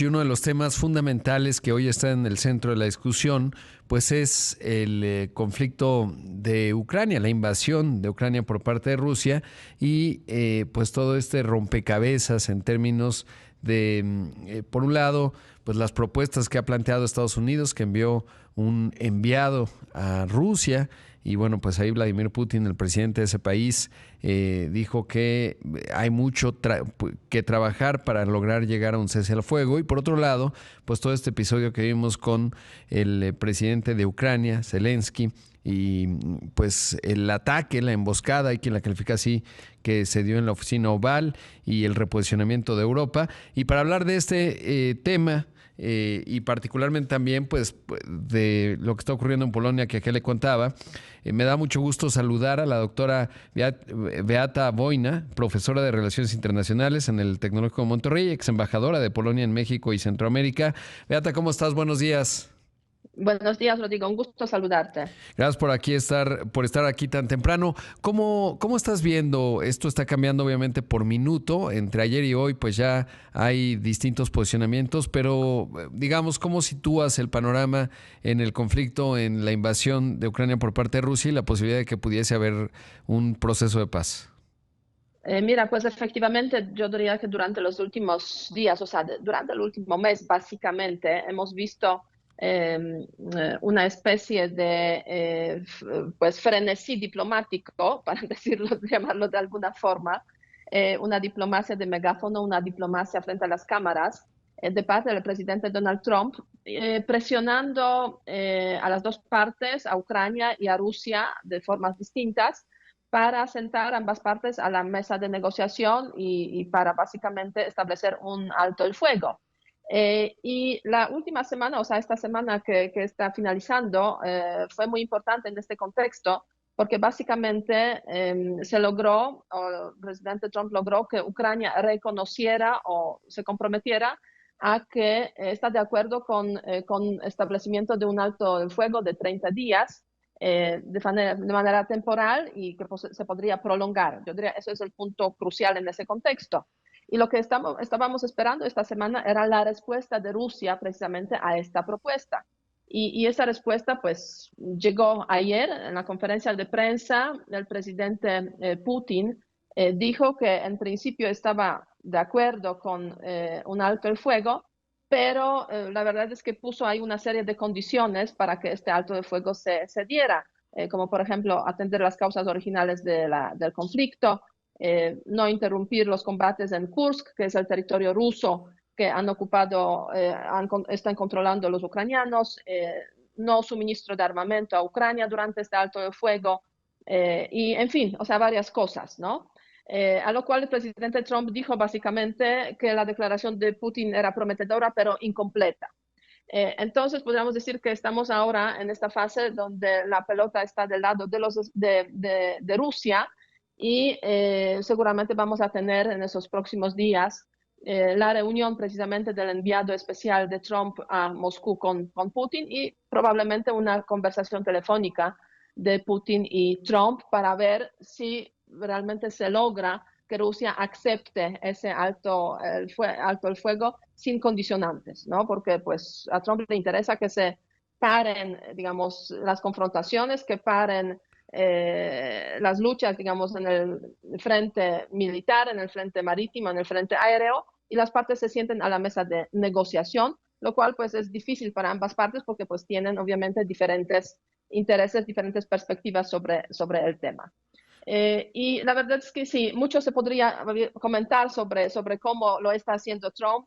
Y uno de los temas fundamentales que hoy está en el centro de la discusión, pues es el conflicto de Ucrania, la invasión de Ucrania por parte de Rusia y pues todo este rompecabezas en términos de, por un lado, pues las propuestas que ha planteado Estados Unidos, que envió un enviado a Rusia. Y bueno, pues ahí Vladimir Putin, el presidente de ese país, dijo que hay mucho que trabajar para lograr llegar a un cese al fuego. Y por otro lado, pues todo este episodio que vimos con el presidente de Ucrania, Zelensky, y pues el ataque, la emboscada, hay quien la califica así, que se dio en la oficina Oval y el reposicionamiento de Europa. Y para hablar de este tema, y particularmente también pues de lo que está ocurriendo en Polonia que aquí le contaba, me da mucho gusto saludar a la doctora Beata Wojna, profesora de Relaciones Internacionales en el Tecnológico de Monterrey, ex embajadora de Polonia en México y Centroamérica. Beata, ¿cómo estás? Buenos días. Buenos días, Rodrigo. Un gusto saludarte. Gracias por estar aquí tan temprano. ¿Cómo estás viendo? Esto está cambiando obviamente por minuto. Entre ayer y hoy pues ya hay distintos posicionamientos, pero digamos, ¿cómo sitúas el panorama en el conflicto, en la invasión de Ucrania por parte de Rusia y la posibilidad de que pudiese haber un proceso de paz? Mira, pues efectivamente yo diría que durante los últimos días, o sea, durante el último mes, básicamente, hemos visto una especie de pues frenesí diplomático, para decirlo, llamarlo de alguna forma, una diplomacia de megáfono, una diplomacia frente a las cámaras de parte del presidente Donald Trump, presionando a las dos partes, a Ucrania y a Rusia, de formas distintas para sentar ambas partes a la mesa de negociación y para básicamente establecer un alto el fuego. Y la última semana, o sea, esta semana que está finalizando, fue muy importante en este contexto porque básicamente se logró, o el presidente Trump logró que Ucrania reconociera o se comprometiera a que está de acuerdo con establecimiento de un alto el fuego de 30 días de manera temporal y que se podría prolongar. Yo diría, eso es el punto crucial en ese contexto. Y lo que estábamos esperando esta semana era la respuesta de Rusia precisamente a esta propuesta. Y esa respuesta pues llegó ayer en la conferencia de prensa. El presidente Putin dijo que en principio estaba de acuerdo con un alto el fuego, pero la verdad es que puso ahí una serie de condiciones para que este alto el fuego se diera, como por ejemplo atender las causas originales del conflicto, no interrumpir los combates en Kursk, que es el territorio ruso que han ocupado, están controlando los ucranianos, no suministro de armamento a Ucrania durante este alto el fuego, y en fin, o sea, varias cosas, ¿no? A lo cual el presidente Trump dijo básicamente que la declaración de Putin era prometedora pero incompleta. Entonces podríamos decir que estamos ahora en esta fase donde la pelota está del lado de Rusia y seguramente vamos a tener en esos próximos días la reunión precisamente del enviado especial de Trump a Moscú con Putin y probablemente una conversación telefónica de Putin y Trump para ver si realmente se logra que Rusia acepte ese alto el fuego sin condicionantes, ¿no? Porque pues a Trump le interesa que se paren, digamos, las confrontaciones, que paren las luchas, digamos, en el frente militar, en el frente marítimo, en el frente aéreo, y las partes se sienten a la mesa de negociación, lo cual pues es difícil para ambas partes porque pues tienen obviamente diferentes intereses, diferentes perspectivas sobre el tema. Y la verdad es que sí, mucho se podría comentar sobre cómo lo está haciendo Trump.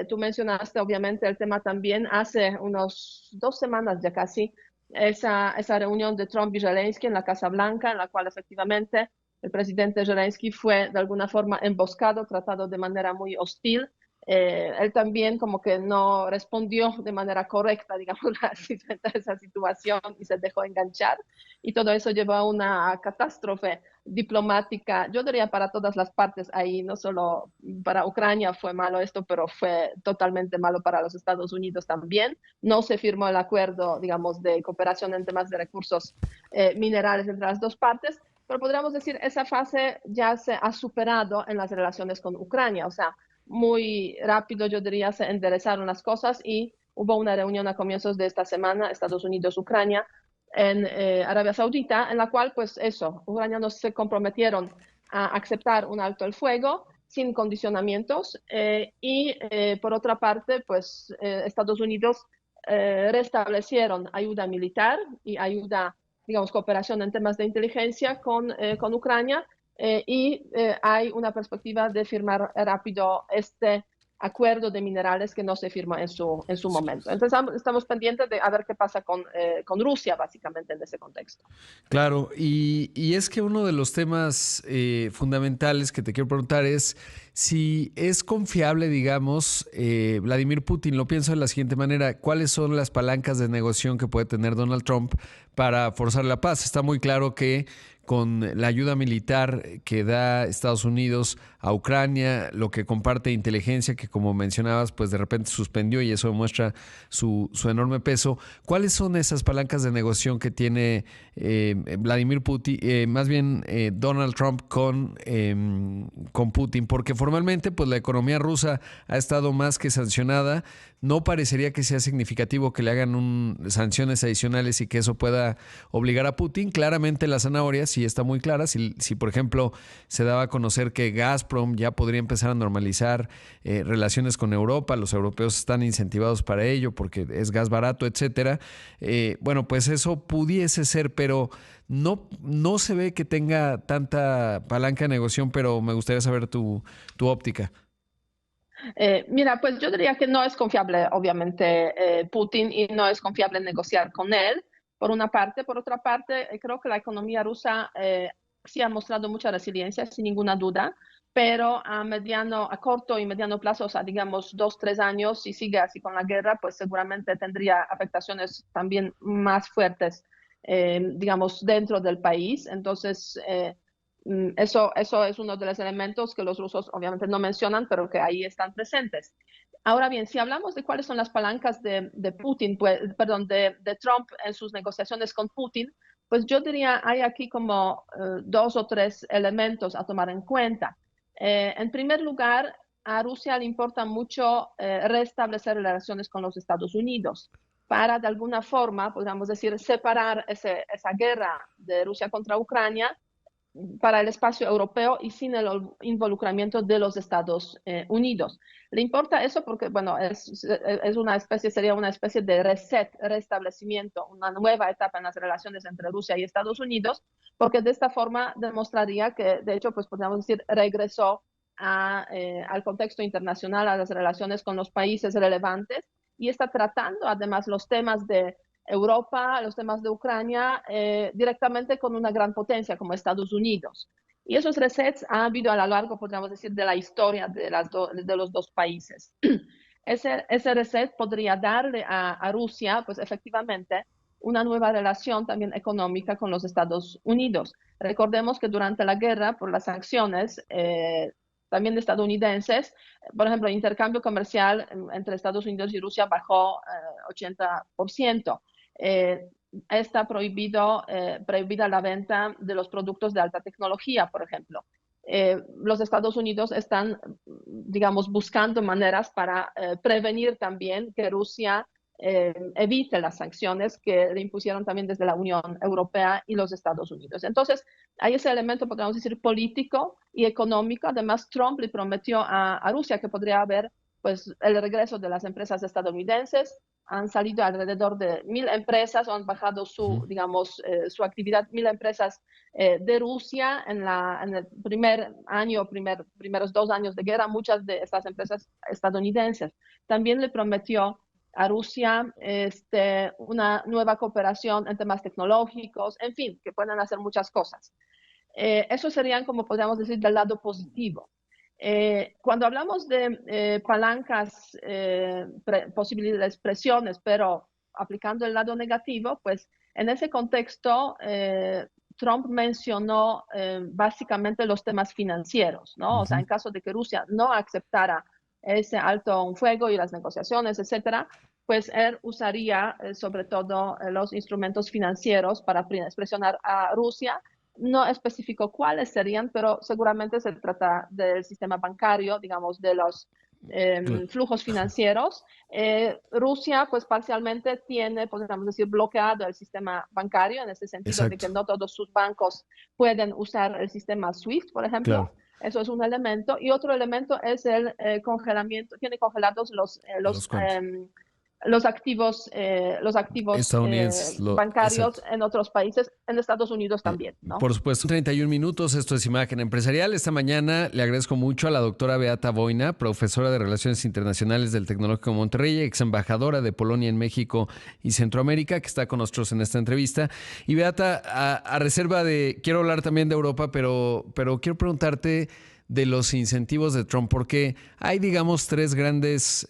Tú mencionaste obviamente el tema también hace unos 2 semanas ya casi, esa reunión de Trump y Zelensky en la Casa Blanca, en la cual efectivamente el presidente Zelensky fue de alguna forma emboscado, tratado de manera muy hostil. Él también como que no respondió de manera correcta, digamos, a esa situación y se dejó enganchar. Y todo eso llevó a una catástrofe diplomática, yo diría para todas las partes ahí, no solo para Ucrania fue malo esto, pero fue totalmente malo para los Estados Unidos también. No se firmó el acuerdo, digamos, de cooperación en temas de recursos minerales entre las dos partes, pero podríamos decir esa fase ya se ha superado en las relaciones con Ucrania. O sea, muy rápido, yo diría, se enderezaron las cosas y hubo una reunión a comienzos de esta semana, Estados Unidos, Ucrania, en Arabia Saudita, en la cual, pues eso, ucranianos se comprometieron a aceptar un alto el fuego sin condicionamientos por otra parte, pues Estados Unidos restablecieron ayuda militar y ayuda, digamos, cooperación en temas de inteligencia con Ucrania hay una perspectiva de firmar rápido este acuerdo de minerales que no se firmó en su momento. Entonces estamos pendientes de a ver qué pasa con Rusia, básicamente, en ese contexto. Claro, y es que uno de los temas fundamentales que te quiero preguntar es si es confiable, digamos, Vladimir Putin. Lo pienso de la siguiente manera: ¿cuáles son las palancas de negociación que puede tener Donald Trump para forzar la paz? Está muy claro que con la ayuda militar que da Estados Unidos a Ucrania, lo que comparte inteligencia, que como mencionabas, pues de repente suspendió y eso demuestra su enorme peso. ¿Cuáles son esas palancas de negociación que tiene Vladimir Putin, más bien Donald Trump con Putin? Porque formalmente, pues la economía rusa ha estado más que sancionada. No parecería que sea significativo que le hagan sanciones adicionales y que eso pueda obligar a Putin. Claramente la zanahoria sí está muy clara. Si por ejemplo, se daba a conocer que Gazprom ya podría empezar a normalizar relaciones con Europa, los europeos están incentivados para ello porque es gas barato, etcétera. Bueno, pues eso pudiese ser, pero no se ve que tenga tanta palanca de negociación, pero me gustaría saber tu óptica. Mira, pues yo diría que no es confiable, obviamente, Putin y no es confiable negociar con él, por una parte. Por otra parte, creo que la economía rusa sí ha mostrado mucha resiliencia, sin ninguna duda, pero a corto y mediano plazo, o sea, digamos 2, 3 años, si sigue así con la guerra, pues seguramente tendría afectaciones también más fuertes, digamos, dentro del país. Entonces, eso es uno de los elementos que los rusos obviamente no mencionan, pero que ahí están presentes. Ahora bien, si hablamos de cuáles son las palancas de Putin, pues, perdón, de Trump en sus negociaciones con Putin, pues yo diría hay aquí como 2 o 3 elementos a tomar en cuenta. En primer lugar, a Rusia le importa mucho restablecer relaciones con los Estados Unidos para, de alguna forma, podríamos decir, separar esa guerra de Rusia contra Ucrania para el espacio europeo y sin el involucramiento de los Estados Unidos. Le importa eso porque, bueno, sería una especie de restablecimiento, una nueva etapa en las relaciones entre Rusia y Estados Unidos, porque de esta forma demostraría que, de hecho, pues podríamos decir, regresó al contexto internacional, a las relaciones con los países relevantes y está tratando además los temas de Europa, los temas de Ucrania, directamente con una gran potencia como Estados Unidos. Y esos resets ha habido a lo largo, podríamos decir, de la historia de los dos países. Ese reset podría darle a Rusia, pues efectivamente, una nueva relación también económica con los Estados Unidos. Recordemos que durante la guerra, por las sanciones, también estadounidenses, por ejemplo, el intercambio comercial entre Estados Unidos y Rusia bajó 80%. Eh, Está prohibida la venta de los productos de alta tecnología, por ejemplo. Los Estados Unidos están, digamos, buscando maneras para prevenir también que Rusia evite las sanciones que le impusieron también desde la Unión Europea y los Estados Unidos. Entonces, hay ese elemento, podríamos decir, político y económico. Además, Trump le prometió a Rusia que podría haber pues, el regreso de las empresas estadounidenses. Han salido alrededor de 1.000 empresas o han bajado digamos, su actividad, 1.000 empresas de Rusia en el primer año, primeros 2 años de guerra, muchas de estas empresas estadounidenses. También le prometió a Rusia una nueva cooperación en temas tecnológicos, en fin, que puedan hacer muchas cosas. Eso serían, como podríamos decir, del lado positivo. Cuando hablamos de palancas, posibilidades, presiones, pero aplicando el lado negativo, pues en ese contexto Trump mencionó básicamente los temas financieros, ¿no? O sea, en caso de que Rusia no aceptara ese alto fuego y las negociaciones, etcétera, pues él usaría sobre todo los instrumentos financieros para presionar a Rusia. No especificó cuáles serían, pero seguramente se trata del sistema bancario, digamos, de los Claro. flujos financieros. Rusia, pues parcialmente tiene, podríamos decir, bloqueado el sistema bancario en ese sentido de que Exacto, no todos sus bancos pueden usar el sistema SWIFT, por ejemplo. claro. Eso es un elemento. Y otro elemento es el congelamiento, tiene congelados ¿Los cuántos? los activos Estadounidenses, bancarios exacto. en otros países, en Estados Unidos también, ¿no? Por supuesto, 31 minutos, esto es Imagen Empresarial. Esta mañana le agradezco mucho a la doctora Beata Boina, profesora de Relaciones Internacionales del Tecnológico de Monterrey, ex embajadora de Polonia en México y Centroamérica, que está con nosotros en esta entrevista. Y Beata, a reserva de, quiero hablar también de Europa, pero quiero preguntarte de los incentivos de Trump, porque hay, digamos, tres grandes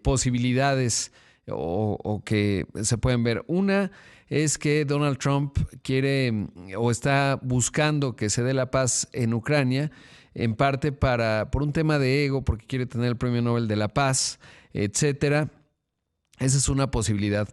posibilidades o que se pueden ver. Una es que Donald Trump quiere o está buscando que se dé la paz en Ucrania, en parte por un tema de ego, porque quiere tener el Premio Nobel de la Paz, etcétera. Esa es una posibilidad.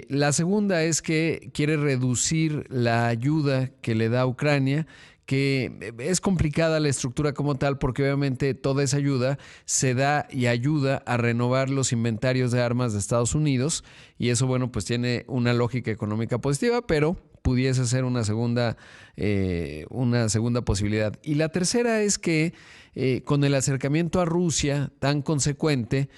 La segunda es que quiere reducir la ayuda que le da a Ucrania, que es complicada la estructura como tal, porque obviamente toda esa ayuda se da y ayuda a renovar los inventarios de armas de Estados Unidos, y eso, bueno, pues tiene una lógica económica positiva, pero pudiese ser una segunda posibilidad. Y la tercera es que con el acercamiento a Rusia tan consecuente,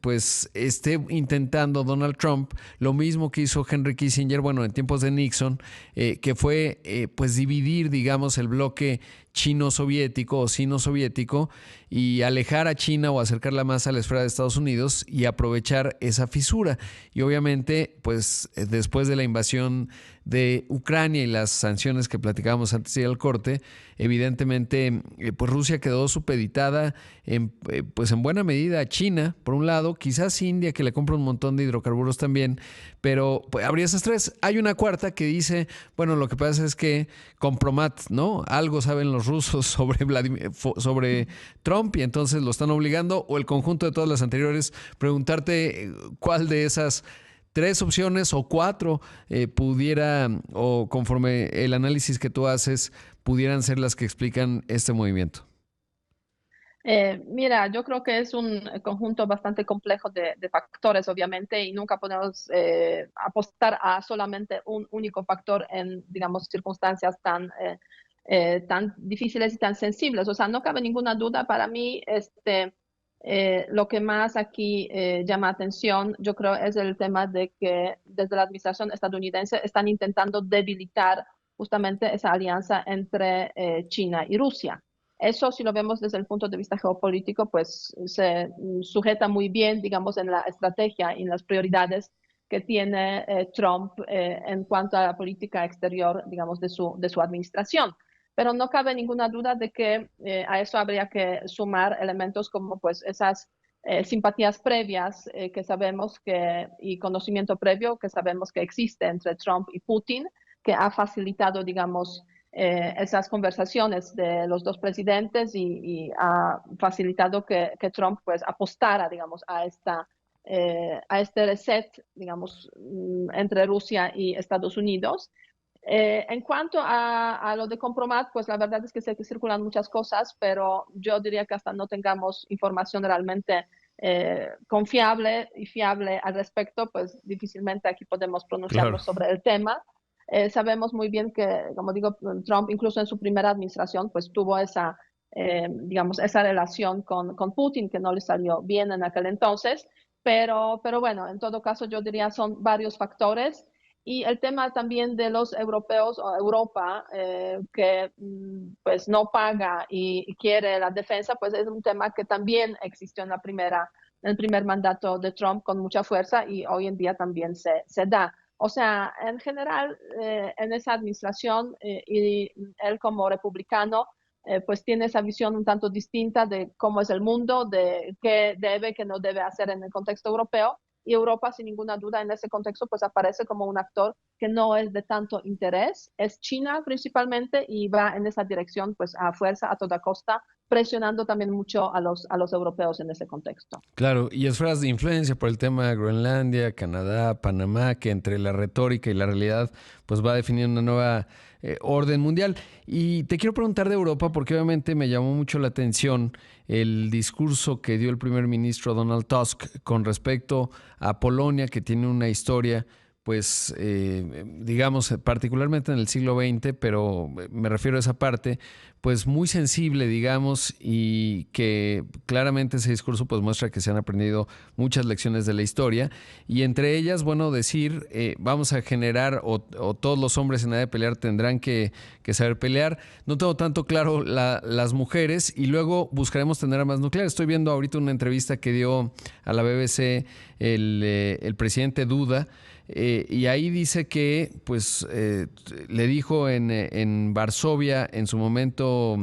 pues esté intentando Donald Trump lo mismo que hizo Henry Kissinger, bueno, en tiempos de Nixon, que fue pues dividir, digamos, el bloque chino-soviético o sino-soviético y alejar a China o acercarla más a la esfera de Estados Unidos y aprovechar esa fisura. Y obviamente, pues después de la invasión de Ucrania y las sanciones que platicábamos antes de ir al corte, evidentemente, pues Rusia quedó supeditada pues en buena medida a China, por un lado, quizás India, que le compra un montón de hidrocarburos también, pero pues, habría esas tres. Hay una cuarta que dice, bueno, lo que pasa es que compromat, ¿no? Algo saben los rusos sobre Trump y entonces lo están obligando, o el conjunto de todas las anteriores, preguntarte cuál de esas tres opciones o cuatro pudiera, o conforme el análisis que tú haces, pudieran ser las que explican este movimiento. Mira, yo creo que es un conjunto bastante complejo de factores, obviamente, y nunca podemos apostar a solamente un único factor en, digamos, circunstancias tan difíciles y tan sensibles. O sea, no cabe ninguna duda para mí, lo que más aquí llama atención, yo creo, es el tema de que desde la administración estadounidense están intentando debilitar justamente esa alianza entre China y Rusia. Eso, si lo vemos desde el punto de vista geopolítico, pues se sujeta muy bien, digamos, en la estrategia y en las prioridades que tiene Trump en cuanto a la política exterior, digamos, de su administración. Pero no cabe ninguna duda de que a eso habría que sumar elementos como pues esas simpatías previas que sabemos que, y conocimiento previo que sabemos que existe entre Trump y Putin, que ha facilitado, digamos, esas conversaciones de los dos presidentes y ha facilitado que Trump pues apostara, digamos, a este reset, digamos, entre Rusia y Estados Unidos. En cuanto a lo de Compromat, pues la verdad es que sé que circulan muchas cosas, pero yo diría que hasta no tengamos información realmente confiable y fiable al respecto, pues difícilmente aquí podemos Claro. pronunciarnos sobre el tema. Sabemos muy bien que, como digo, Trump incluso en su primera administración, pues tuvo digamos, esa relación con Putin que no le salió bien en aquel entonces, pero bueno, en todo caso yo diría son varios factores. Y el tema también de los europeos o Europa que pues no paga y quiere la defensa, pues es un tema que también existió en el primer mandato de Trump con mucha fuerza y hoy en día también se da. O sea, en general, en esa administración y él como republicano, pues tiene esa visión un tanto distinta de cómo es el mundo, de qué debe, qué no debe hacer en el contexto europeo. Y Europa, sin ninguna duda, en ese contexto, pues aparece como un actor que no es de tanto interés. Es China principalmente y va en esa dirección, pues a fuerza, a toda costa, presionando también mucho a los europeos en ese contexto. Claro, y esferas de influencia por el tema de Groenlandia, Canadá, Panamá, que entre la retórica y la realidad pues va a definir una nueva orden mundial. Y te quiero preguntar de Europa porque obviamente me llamó mucho la atención el discurso que dio el primer ministro Donald Tusk con respecto a Polonia, que tiene una historia pues digamos particularmente en el siglo XX, pero me refiero a esa parte, pues muy sensible, digamos, y que claramente ese discurso pues muestra que se han aprendido muchas lecciones de la historia, y entre ellas, bueno, decir, vamos a generar, o todos los hombres en edad de pelear tendrán que saber pelear. No tengo tanto claro las mujeres, y luego buscaremos tener armas nucleares. Estoy viendo ahorita una entrevista que dio a la BBC el presidente Duda, y ahí dice que pues le dijo en Varsovia en su momento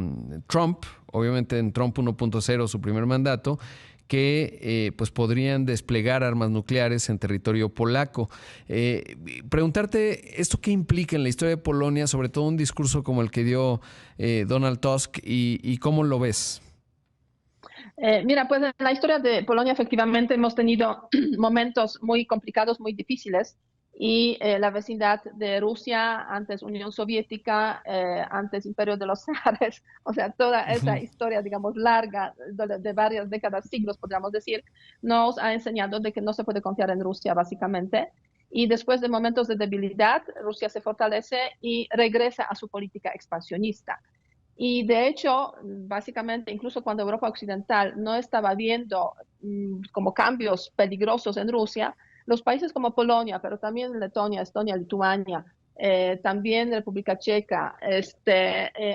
Trump, obviamente en Trump 1.0, su primer mandato, que pues podrían desplegar armas nucleares en territorio polaco. Preguntarte, ¿esto qué implica en la historia de Polonia, sobre todo un discurso como el que dio Donald Tusk, y cómo lo ves? Mira, pues en la historia de Polonia efectivamente hemos tenido momentos muy complicados, muy difíciles, y la vecindad de Rusia, antes Unión Soviética, antes Imperio de los Zares, o sea, toda esa historia, digamos, larga de varias décadas, siglos, podríamos decir, nos ha enseñado de que no se puede confiar en Rusia, básicamente. Y después de momentos de debilidad, Rusia se fortalece y regresa a su política expansionista. Y de hecho, básicamente, incluso cuando Europa Occidental no estaba viendo como cambios peligrosos en Rusia, los países como Polonia, pero también Letonia, Estonia, Lituania, también República Checa,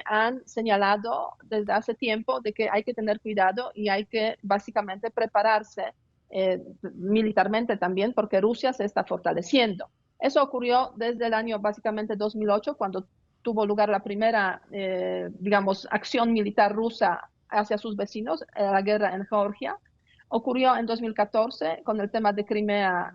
han señalado desde hace tiempo de que hay que tener cuidado y hay que básicamente prepararse militarmente también, porque Rusia se está fortaleciendo. Eso ocurrió desde el año básicamente 2008, cuando tuvo lugar la primera, digamos, acción militar rusa hacia sus vecinos, la guerra en Georgia. Ocurrió en 2014 con el tema de Crimea,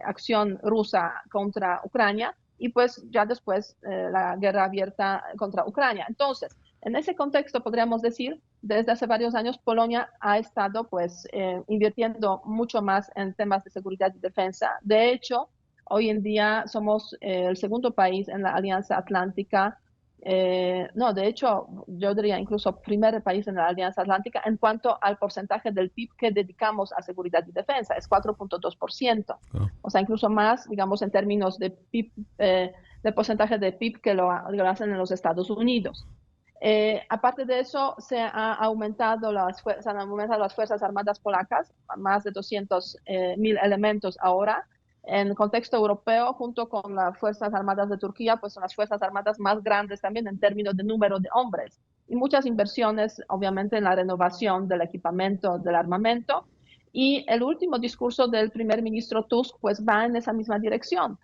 acción rusa contra Ucrania, y pues ya después la guerra abierta contra Ucrania. Entonces, en ese contexto podríamos decir, desde hace varios años Polonia ha estado pues invirtiendo mucho más en temas de seguridad y defensa. De hecho, hoy en día somos el segundo país en la Alianza Atlántica, no, de hecho, yo diría incluso primer país en la Alianza Atlántica en cuanto al porcentaje del PIB que dedicamos a seguridad y defensa, es 4.2%, o sea, incluso más, digamos, en términos de PIB, de porcentaje de PIB que lo hacen en los Estados Unidos. Aparte de eso, se han aumentado las Fuerzas Armadas polacas, más de 200.000 elementos ahora. En contexto europeo, junto con las Fuerzas Armadas de Turquía, pues son las Fuerzas Armadas más grandes también en términos de número de hombres. Y muchas inversiones, obviamente, en la renovación del equipamiento, del armamento. Y el último discurso del primer ministro Tusk, pues va en esa misma dirección.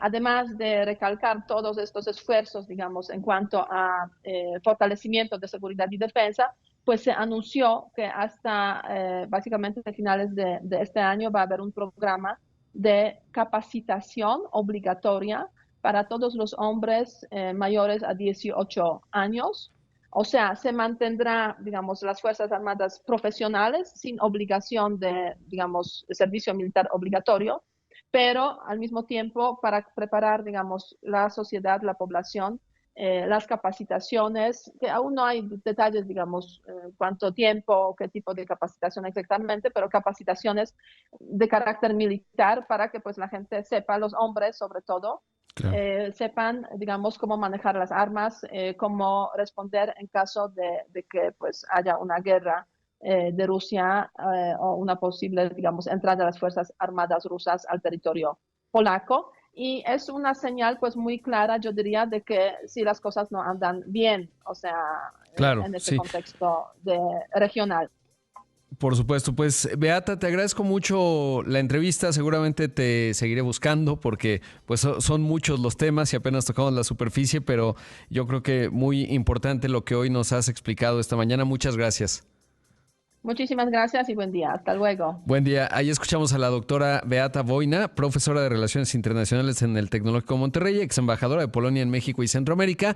Además de recalcar todos estos esfuerzos, digamos, en cuanto a fortalecimiento de seguridad y defensa, pues se anunció que hasta básicamente finales de este año va a haber un programa de capacitación obligatoria para todos los hombres mayores a 18 años. O sea, se mantendrá, digamos, las Fuerzas Armadas profesionales sin obligación de, digamos, servicio militar obligatorio, pero al mismo tiempo para preparar, digamos, la sociedad, la población, las capacitaciones, que aún no hay detalles, digamos, cuánto tiempo, qué tipo de capacitación exactamente, pero capacitaciones de carácter militar para que pues la gente sepa, los hombres sobre todo, claro, sepan, digamos, cómo manejar las armas, cómo responder en caso de que pues haya una guerra de Rusia o una posible, digamos, entrada de las Fuerzas Armadas rusas al territorio polaco. Y es una señal pues muy clara, yo diría, de que si las cosas no andan bien, o sea, claro, en este sí, contexto regional. Por supuesto, pues Beata, te agradezco mucho la entrevista, seguramente te seguiré buscando porque pues son muchos los temas y apenas tocamos la superficie, pero yo creo que muy importante lo que hoy nos has explicado esta mañana. Muchas gracias. Muchísimas gracias y buen día. Hasta luego. Buen día. Ahí escuchamos a la doctora Beata Wojna, profesora de Relaciones Internacionales en el Tecnológico Monterrey, ex embajadora de Polonia en México y Centroamérica.